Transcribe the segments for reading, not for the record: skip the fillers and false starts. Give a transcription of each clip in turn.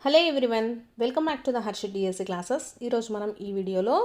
Hello everyone, welcome back to the Harshit DSC classes. ఈరోజు మనం ఈ వీడియోలో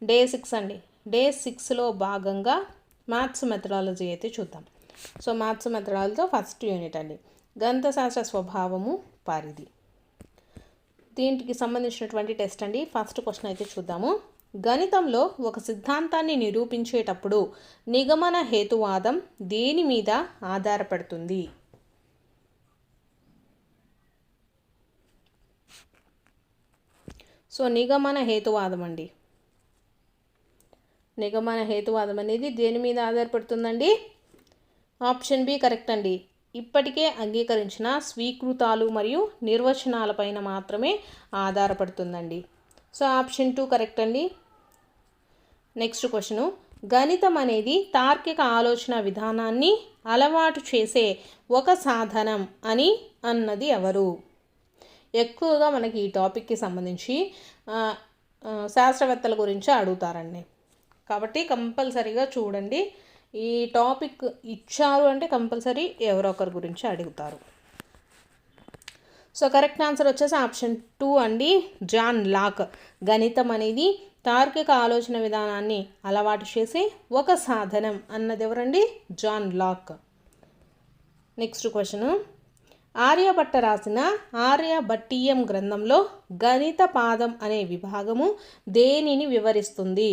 డే 6 అండి. డే 6లో భాగంగా మ్యాథ్స్ మెథడాలజీ అయితే చూద్దాం. సో మ్యాథ్స్ మెథడాలజీలో ఫస్ట్ యూనిట్ అండి, గణిత శాస్త్ర స్వభావము పరిధి. దీనికి సంబంధించినటువంటి టెస్ట్ అండి. ఫస్ట్ క్వశ్చన్ అయితే చూద్దాము. గణితంలో ఒక సిద్ధాంతాన్ని నిరూపించేటప్పుడు నిగమన హేతువాదం దేని మీద ఆధారపడుతుంది? సో నిగమన హేతువాదం అండి. నిగమన హేతువాదం అనేది దేని మీద ఆధారపడుతుందండి? ఆప్షన్ బి కరెక్ట్ అండి. ఇప్పటికే అంగీకరించిన స్వీకృతాలు మరియు నిర్వచనాలపైన మాత్రమే ఆధారపడుతుందండి. సో ఆప్షన్ 2 కరెక్ట్ అండి. నెక్స్ట్ క్వశ్చను, గణితం అనేది తార్కిక ఆలోచన విధానాన్ని అలవాటు చేసే ఒక సాధనం అని అన్నది ఎవరు? ఎక్కువగా మనకి ఈ టాపిక్కి సంబంధించి శాస్త్రవేత్తల గురించి అడుగుతారండి, కాబట్టి కంపల్సరీగా చూడండి. ఈ టాపిక్ ఇచ్చారు అంటే కంపల్సరీ ఎవరో ఒకరి గురించి అడుగుతారు. సో కరెక్ట్ ఆన్సర్ వచ్చేసి ఆప్షన్ 2 అండి, జాన్ లాక్. గణితం అనేది తార్కిక ఆలోచన విధానాన్ని అలవాటు చేసే ఒక సాధనం అన్నది ఎవరండి? John Locke. Next question, Aryabhata రాసిన ఆర్యభట్టీయం గ్రంథంలో గణిత పాదం అనే విభాగము దేనిని వివరిస్తుంది?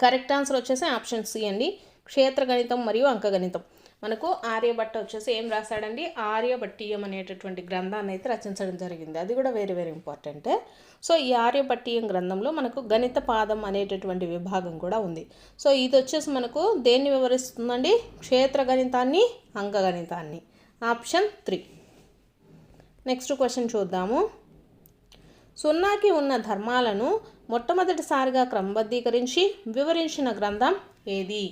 కరెక్ట్ ఆన్సర్ వచ్చేసి ఆప్షన్ సి అండి, క్షేత్ర గణితం మరియు అంకగణితం. మనకు ఆర్యభట్ట వచ్చేసి ఏం రాశాడండి? ఆర్యభట్టీయం అనేటటువంటి గ్రంథాన్ని అయితే రచించడం జరిగింది. అది కూడా వెరీ వెరీ ఇంపార్టెంట్. సో ఈ ఆర్యభట్టీయం గ్రంథంలో మనకు గణిత పాదం అనేటటువంటి విభాగం కూడా ఉంది. సో ఇది వచ్చేసి మనకు దేన్ని వివరిస్తుందండి? క్షేత్ర గణితాన్ని, అంకగణితాన్ని. ఆప్షన్ 3. నెక్స్ట్ క్వశ్చన్ చూద్దాము. సున్నాకి ఉన్న ధర్మాలను మొట్టమొదటిసారిగా క్రమబద్ధీకరించి వివరించిన గ్రంథం ఏది?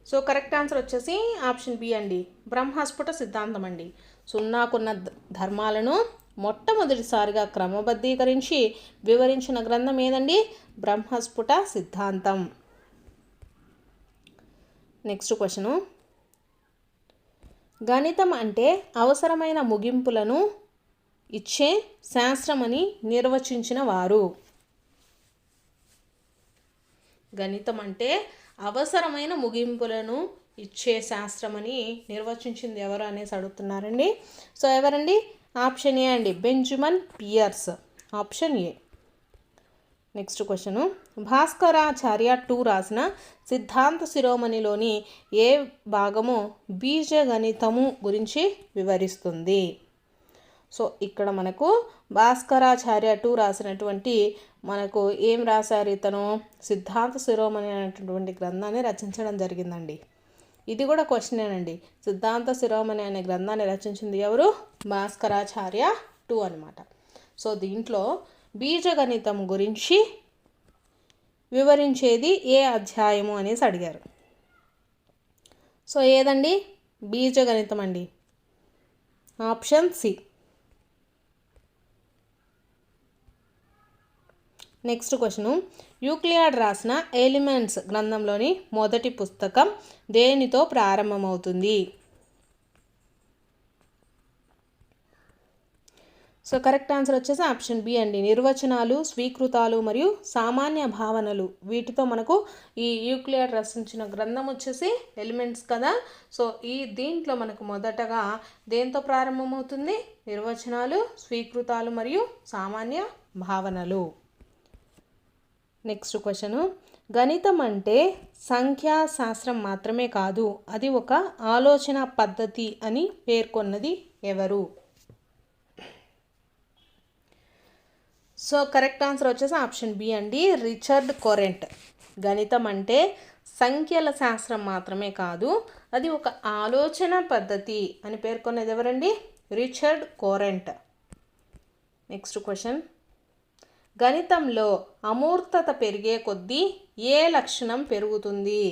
సో కరెక్ట్ ఆన్సర్ వచ్చేసి ఆప్షన్ బి అండి, బ్రహ్మస్ఫుట సిద్ధాంతం అండి. సున్నాకున్న ధర్మాలను మొట్టమొదటిసారిగా క్రమబద్ధీకరించి వివరించిన గ్రంథం ఏదండి? బ్రహ్మస్ఫుట సిద్ధాంతం. నెక్స్ట్ క్వశ్చను, గణితం అంటే అవసరమైన ముగింపులను ఇచ్చే శాస్త్రమని నిర్వచించిన వారు? గణితం అంటే అవసరమైన ముగింపులను ఇచ్చే శాస్త్రమని నిర్వచించింది ఎవరు అనేసి అడుగుతున్నారండి. సో ఎవరండి? ఆప్షన్ ఏ అండి, Benjamin Peirce. Option A. Next question, Bhaskaracharya 2 రాసిన సిద్ధాంత శిరోమణిలోని ఏ భాగము బీజగణితము గురించి వివరిస్తుంది? సో ఇక్కడ మనకు భాస్కరాచార్య 2 రాసినటువంటి మనకు ఏం రాశారు? ఇతను సిద్ధాంత శిరోమణి అనేటటువంటి గ్రంథాన్ని రచించడం జరిగిందండి. ఇది కూడా క్వశ్చనేనండి. సిద్ధాంత శిరోమణి అనే గ్రంథాన్ని రచించింది ఎవరు? భాస్కరాచార్య 2 అనమాట. సో దీంట్లో బీజగణితం గురించి వివరించేది ఏ అధ్యాయము అనేసి అడిగారు. సో ఏదండి? బీజగణితం అండి. Option C. Next question, Euclid రాసిన ఎలిమెంట్స్ గ్రంథంలోని మొదటి పుస్తకం దేనితో ప్రారంభమవుతుంది? సో కరెక్ట్ ఆన్సర్ వచ్చేసి ఆప్షన్ బి అండి, నిర్వచనాలు, స్వీకృతాలు మరియు సామాన్య భావనలు. వీటితో మనకు ఈ యూక్లిడ్ రచించిన గ్రంథం వచ్చేసి ఎలిమెంట్స్ కదా. సో దీంట్లో మనకు మొదటగా దేంతో ప్రారంభమవుతుంది? నిర్వచనాలు, స్వీకృతాలు మరియు సామాన్య భావనలు. నెక్స్ట్ క్వశ్చను, గణితం అంటే సంఖ్యాశాస్త్రం మాత్రమే కాదు, అది ఒక ఆలోచన పద్ధతి అని పేర్కొన్నది ఎవరు? సో కరెక్ట్ ఆన్సర్ వచ్చేసి ఆప్షన్ బి అండి, రిచర్డ్ కోరెంట్. గణితం అంటే సంఖ్యల శాస్త్రం మాత్రమే కాదు, అది ఒక ఆలోచన పద్ధతి అని పేర్కొన్నది ఎవరండి? రిచర్డ్ కోరెంట్. నెక్స్ట్ క్వశ్చన్, గణితంలో అమూర్తత పెరిగే కొద్దీ ఏ లక్షణం పెరుగుతుంది?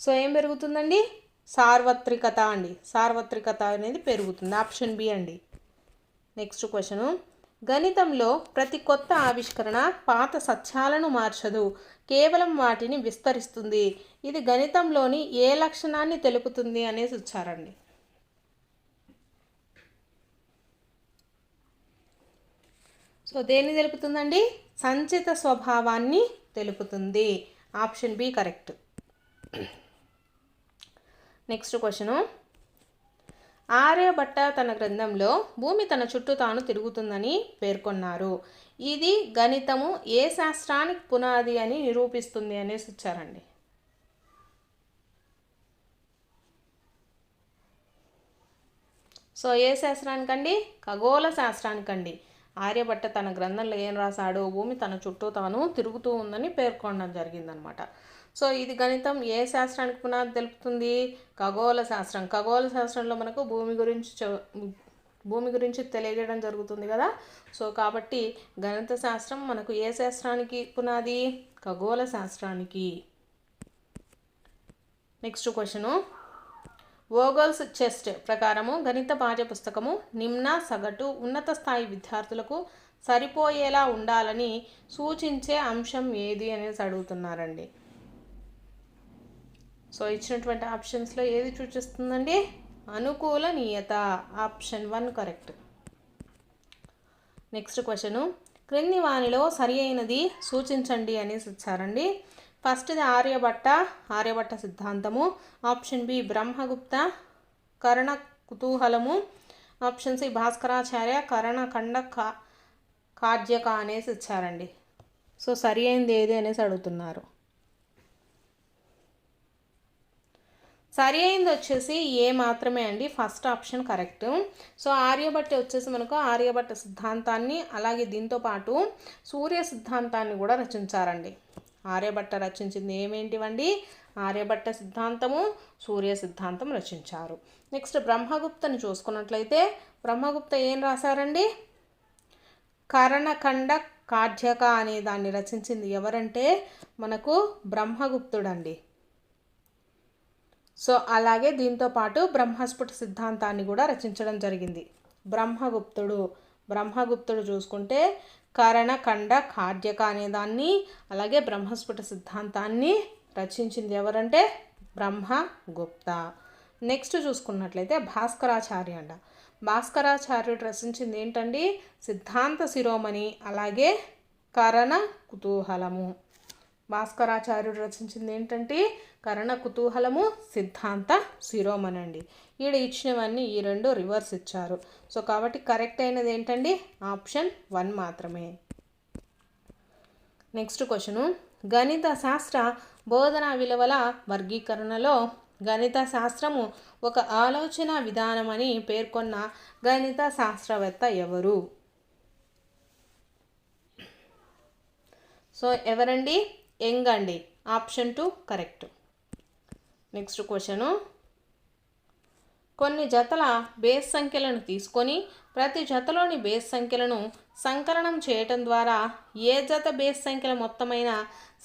సో ఏం పెరుగుతుందండి? సార్వత్రికత అండి. సార్వత్రికత అనేది పెరుగుతుంది. ఆప్షన్ బి అండి. నెక్స్ట్ క్వశ్చను, గణితంలో ప్రతి కొత్త ఆవిష్కరణ పాత సత్యాలను మార్చదు, కేవలం వాటిని విస్తరిస్తుంది. ఇది గణితంలోని ఏ లక్షణాన్ని తెలుపుతుంది అనేసి ఇచ్చారండి. సో దేన్ని తెలుపుతుందండి? సంచిత స్వభావాన్ని తెలుపుతుంది. Option B correct. Next question. Aryabhata తన గ్రంథంలో భూమి తన చుట్టూ తాను తిరుగుతుందని పేర్కొన్నారు. ఇది గణితము ఏ శాస్త్రానికి పునాది అని నిరూపిస్తుంది అనేసి ఇచ్చారండి. సో ఏ శాస్త్రానికండి? ఖగోళ శాస్త్రానికండి. ఆర్యభట్ట తన గ్రంథంలో ఏం రాశాడు? భూమి తన చుట్టూ తాను తిరుగుతూ ఉందని పేర్కొనడం జరిగిందనమాట. సో ఇది గణితం ఏ శాస్త్రానికి పునాది తెలుపుతుంది? ఖగోళ శాస్త్రం. ఖగోళ శాస్త్రంలో మనకు భూమి గురించి తెలియజేయడం జరుగుతుంది కదా. సో కాబట్టి గణిత శాస్త్రం మనకు ఏ శాస్త్రానికి పునాది? ఖగోళ శాస్త్రానికి. Next question. వోగల్స్ చెస్ట్ ప్రకారము గణిత పాఠ్యపుస్తకము నిమ్న, సగటు, ఉన్నత స్థాయి విద్యార్థులకు సరిపోయేలా ఉండాలని సూచించే అంశం ఏది అనేసి అడుగుతున్నారండి. సో ఇచ్చినటువంటి ఆప్షన్స్లో ఏది సూచిస్తుందండి? అనుకూలనీయత. Option 1 correct. Next question. క్రింది వానిలో సరి అయినది సూచించండి అనేసి ఇచ్చారండి. ఫస్ట్ది ఆర్యభట్ట సిద్ధాంతము. ఆప్షన్ బి బ్రహ్మగుప్త కరణ కుతూహలము. ఆప్షన్ సి భాస్కరాచార్య కరణఖండ కార్జక అనేసి ఇచ్చారండి. సో సరి అయింది ఏది అనేసి అడుగుతున్నారు. సరి అయింది వచ్చేసి ఏ మాత్రమే అండి. First option correct. So Aryabhata వచ్చేసి మనకు ఆర్యభట్ట సిద్ధాంతాన్ని అలాగే దీంతో పాటు సూర్య సిద్ధాంతాన్ని కూడా రచించారండి. ఆర్యభట్ట రచించింది ఏమేంటివండి? ఆర్యభట్ట సిద్ధాంతము, సూర్య సిద్ధాంతం రచించారు. నెక్స్ట్ బ్రహ్మగుప్తని చూసుకున్నట్లయితే బ్రహ్మగుప్త ఏం రాశారండి? కరణఖండ కార్జక అనే దాన్ని రచించింది ఎవరంటే మనకు బ్రహ్మగుప్తుడండి. సో అలాగే దీంతో పాటు బ్రహ్మస్ఫుట సిద్ధాంతాన్ని కూడా రచించడం జరిగింది బ్రహ్మగుప్తుడు చూసుకుంటే కరణఖండ కార్జక అనే దాన్ని అలాగే బ్రహ్మస్ఫుట సిద్ధాంతాన్ని రచించింది ఎవరంటే బ్రహ్మగుప్త. నెక్స్ట్ చూసుకున్నట్లయితే భాస్కరాచార్యుడు రచించింది ఏంటండి? సిద్ధాంత శిరోమణి అలాగే కరణ కుతూహలము. భాస్కరాచార్యుడు రచించింది ఏంటంటే కరణ కుతూహలము, సిద్ధాంత శిరోమణి అండి. ఈడ ఇచ్చినవన్నీ ఈ రెండు రివర్స్ ఇచ్చారు. సో కాబట్టి కరెక్ట్ అయినది ఏంటండి? ఆప్షన్ 1 మాత్రమే. Next question. గణిత శాస్త్ర బోధనా విలువల వర్గీకరణలో గణిత శాస్త్రము ఒక ఆలోచన విధానమని పేర్కొన్న గణిత శాస్త్రవేత్త ఎవరు? సో ఎవరండి? యంగ్ అండి. Option 2 correct. Next question. కొన్ని జతల బేస్ సంఖ్యలను తీసుకొని ప్రతి జతలోని బేస్ సంఖ్యలను సంకలనం చేయటం ద్వారా ఏ జత బేస్ సంఖ్యల మొత్తమైన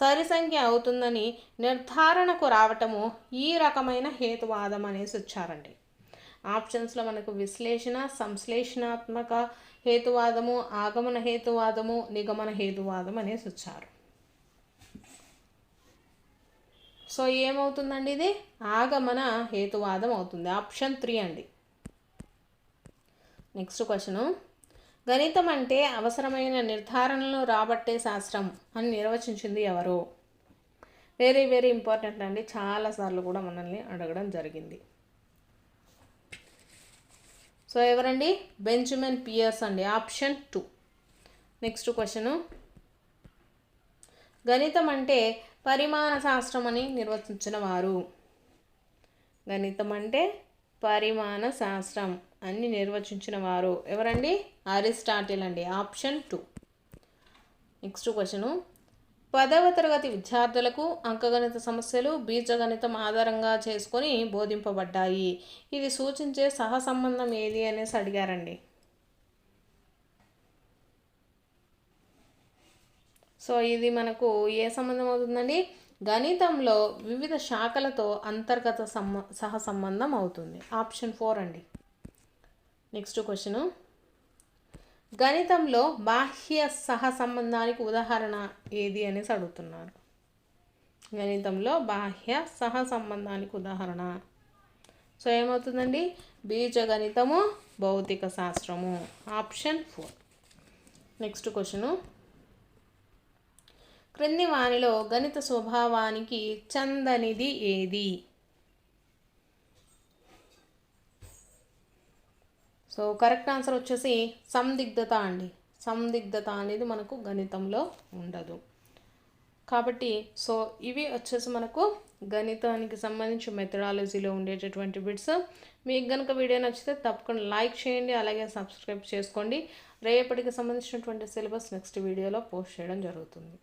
సరి సంఖ్య అవుతుందని నిర్ధారణకు రావటము ఈ రకమైన హేతువాదం అనేసి వచ్చారండి. ఆప్షన్స్లో మనకు విశ్లేషణ, సంశ్లేషణాత్మక హేతువాదము, ఆగమన హేతువాదము, నిగమన హేతువాదం అనేసి వచ్చారు. సో ఏమవుతుందండి? ఇది ఆగమన హేతువాదం అవుతుంది. ఆప్షన్ 3 అండి. Next question. గణితం అంటే అవసరమైన నిర్ధారణలను రాబట్టే శాస్త్రం అని నిర్వచించింది ఎవరు? వెరీ వెరీ ఇంపార్టెంట్ అండి. చాలాసార్లు కూడా మనల్ని అడగడం జరిగింది. సో ఎవరండి? బెంజమిన్ పియర్స్ అండి. ఆప్షన్ 2. Next question. గణితం అంటే పరిమాణ శాస్త్రం అని నిర్వచించిన వారు? గణితం అంటే పరిమాణ శాస్త్రం అని నిర్వచించిన వారు ఎవరండి? అరిస్టాటిల్ అండి. ఆప్షన్ 2. Next question. 10వ తరగతి విద్యార్థులకు అంకగణిత సమస్యలు బీజగణితం ఆధారంగా చేసుకొని బోధింపబడ్డాయి. ఇది సూచించే సహసంబంధం ఏది అనేసి అడిగారండి. సో ఇది మనకు ఏ సంబంధం అవుతుందండి? గణితంలో వివిధ శాఖలతో అంతర్గత సహసంబంధం అవుతుంది. ఆప్షన్ 4 అండి. Next question. గణితంలో బాహ్య సహసంబంధానికి ఉదాహరణ ఏది అనేసి అడుగుతున్నారు. గణితంలో బాహ్య సహసంబంధానికి ఉదాహరణ. సో ఏమవుతుందండి? బీజగణితము, భౌతిక శాస్త్రము. ఆప్షన్ 4. Next question. క్రింది వానిలో గణిత స్వభావానికి చెందనిది ఏది? సో కరెక్ట్ ఆన్సర్ వచ్చేసి సందిగ్ధత అండి. సందిగ్ధత అనేది మనకు గణితంలో ఉండదు. కాబట్టి సో ఇవి వచ్చేసి మనకు గణితానికి సంబంధించి మెథడాలజీలో ఉండేటటువంటి బిట్స్. మీకు కనుక వీడియో నచ్చితే తప్పకుండా లైక్ చేయండి, అలాగే సబ్స్క్రైబ్ చేసుకోండి. రేపటికి సంబంధించినటువంటి సిలబస్ నెక్స్ట్ వీడియోలో పోస్ట్ చేయడం జరుగుతుంది.